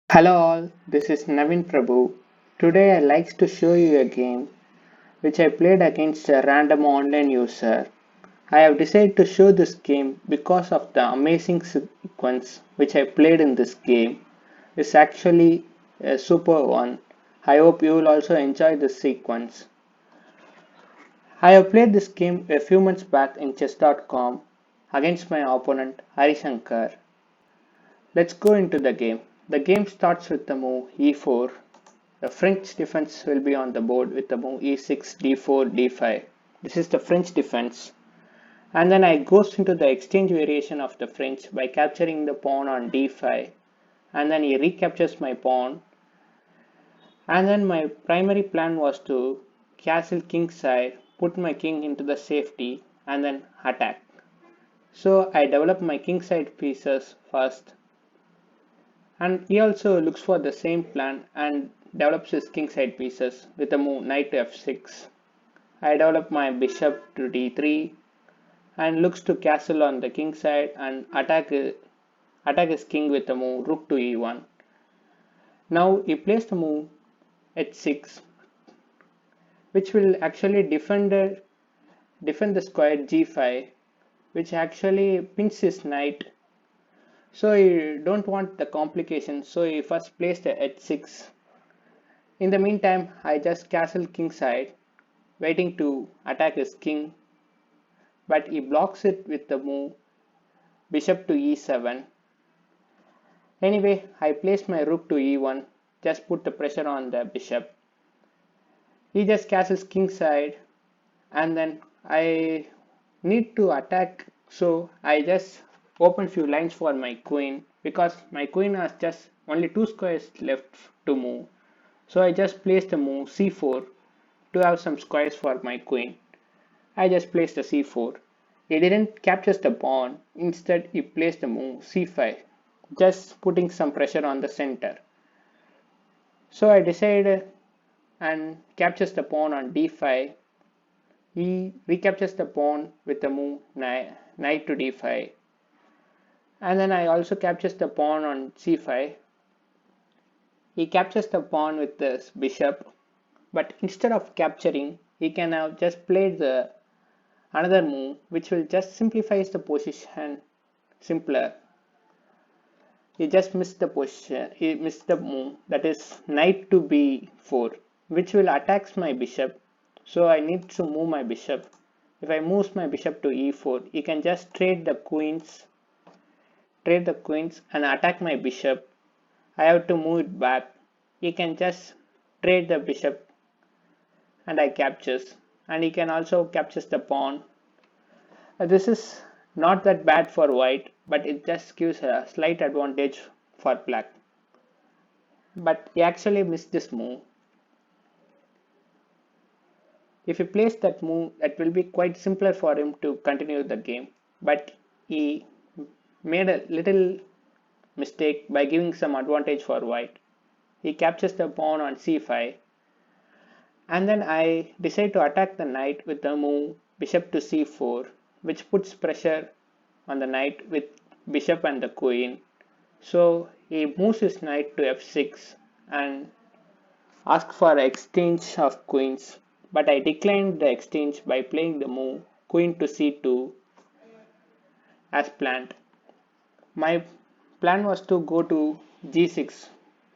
Hello all, this is Naveen Prabhu. Today I like to show you a game which I played against a random online user. I have decided to show this game because of the amazing sequence which I played in this game. It's actually a super one. I hope you will also enjoy this sequence. I have played this game a few months back in chess.com against my opponent Harishankar. Let's go into the game. The game starts with the move e4. The French defense will be on the board with the move e6, d4, d5. This is the French defense. And then I goes into the exchange variation of the French by capturing the pawn on d5. And then he recaptures my pawn. And then my primary plan was to castle king side, put my king into the safety, and then attack. So I develop my king side pieces first, and he also looks for the same plan and develops his kingside pieces with the move knight to f6. I develop my bishop to d3 and looks to castle on the king side and attack his king with the move rook to e1. Now he plays the move h6, which will actually defend the square g5, which actually pins his knight. So he don't want the complication, so he first plays the h6. In the meantime, I just castle kingside, waiting to attack his king, but he blocks it with the move bishop to e7. Anyway, I place my rook to e1, just put the pressure on the bishop. He just castles kingside, and then I need to attack, so I just open few lines for my queen because my queen has just only two squares left to move. So I just placed the move c4 to have some squares for my queen. I just placed the c4. He didn't capture the pawn, instead he placed the move c5, just putting some pressure on the center. So I decided and captures the pawn on d5. He recaptures the pawn with the move knight to d5. And then I also captures the pawn on c5. He captures the pawn with this bishop, but instead of capturing, he can have just played the another move which will just simplifies the position simpler. He just missed the position, he missed the move, that is knight to b4, which will attacks my bishop. So I need to move my bishop. If I move my bishop to e4, he can just trade the queens and attack my bishop. I have to move it back. He can just trade the bishop and I captures, and he can also captures the pawn. This is not that bad for white, but it just gives a slight advantage for black. But he actually missed this move. If he plays that move, that will be quite simpler for him to continue the game. But he made a little mistake by giving some advantage for white. He captures the pawn on c5, and then I decide to attack the knight with the move bishop to c4, which puts pressure on the knight with bishop and the queen. So he moves his knight to f6 and asks for exchange of queens, but I declined the exchange by playing the move queen to c2 as planned. My plan was to go to g6,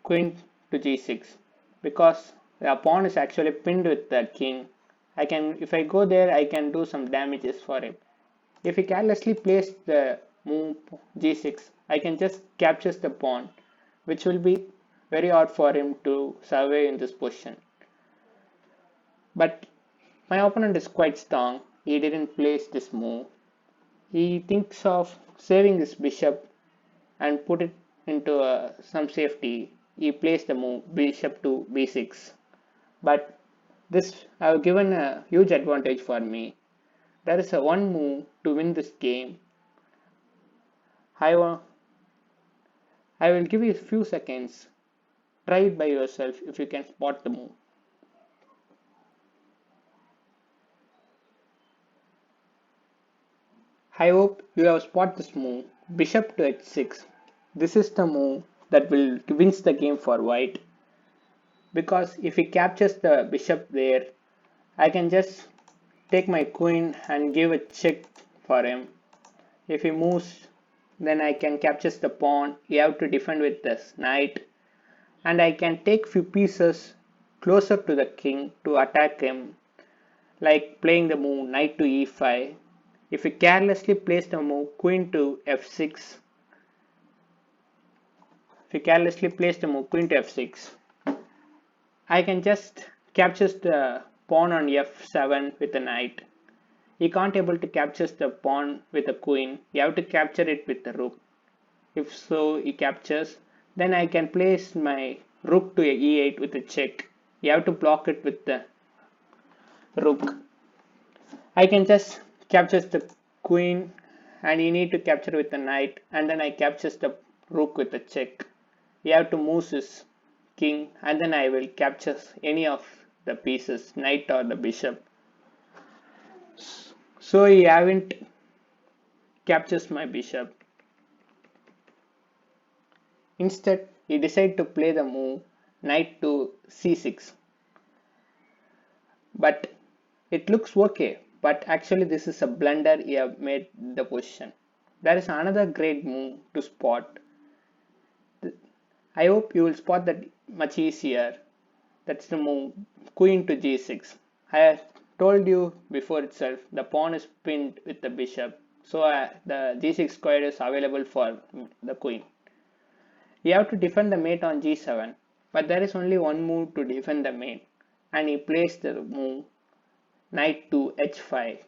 queen to g6, because the pawn is actually pinned with the king. If I go there, I can do some damages for him. If he carelessly plays the move g6, I can just capture the pawn, which will be very hard for him to survive in this position. But my opponent is quite strong. He didn't place this move. He thinks of saving his bishop and put it into some safety. He plays the move bishop to b6. But this have given a huge advantage for me. There is a one move to win this game. I will give you a few seconds. Try it by yourself if you can spot the move. I hope you have spotted this move. Bishop to h6. This is the move that will wins the game for white, because if he captures the bishop there, I can just take my queen and give a check for him. If he moves, then I can capture the pawn. You have to defend with this knight, and I can take few pieces closer to the king to attack him, like playing the move knight to e5. If he carelessly plays the move queen to f6, I can just capture the pawn on f7 with a knight. He can't able to capture the pawn with a queen. You have to capture it with the rook. If so, he captures. Then I can place my rook to e8 with a check. You have to block it with the rook. I can just capture the queen, and you need to capture with the knight, and then I capture the rook with a check. You have to move his king, and then I will capture any of the pieces, knight or the bishop. So he haven't captures my bishop. Instead, he decided to play the move knight to c6. But it looks okay, but actually this is a blunder he have made the position. There is another great move to spot. I hope you will spot that much easier. That's the move queen to g6. I have told you before itself, the pawn is pinned with the bishop, so the g6 square is available for the queen. You have to defend the mate on g7, but there is only one move to defend the mate, and he plays the move knight to h5.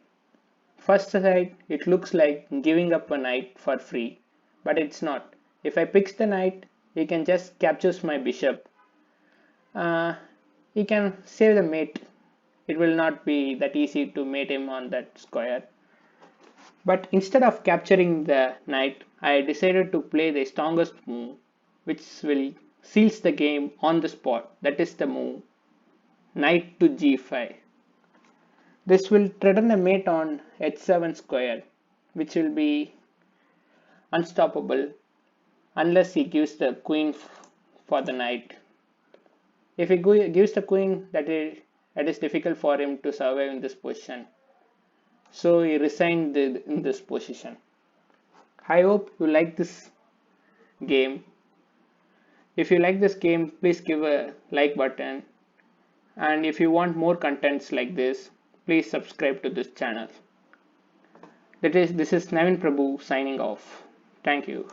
First sight, it looks like giving up a knight for free, but it's not. If I pick the knight, he can just capture my bishop. He can save the mate. It will not be that easy to mate him on that square. But instead of capturing the knight, I decided to play the strongest move, which will seals the game on the spot. That is the move knight to g5. This will threaten the mate on h7 square, which will be unstoppable unless he gives the queen for the knight. If he gives the queen, that is difficult for him to survive in this position. So he resigned in this position. I hope you like this game. If you like this game, please give a like button. And if you want more contents like this, please subscribe to this channel. This is Naveen Prabhu signing off. Thank you.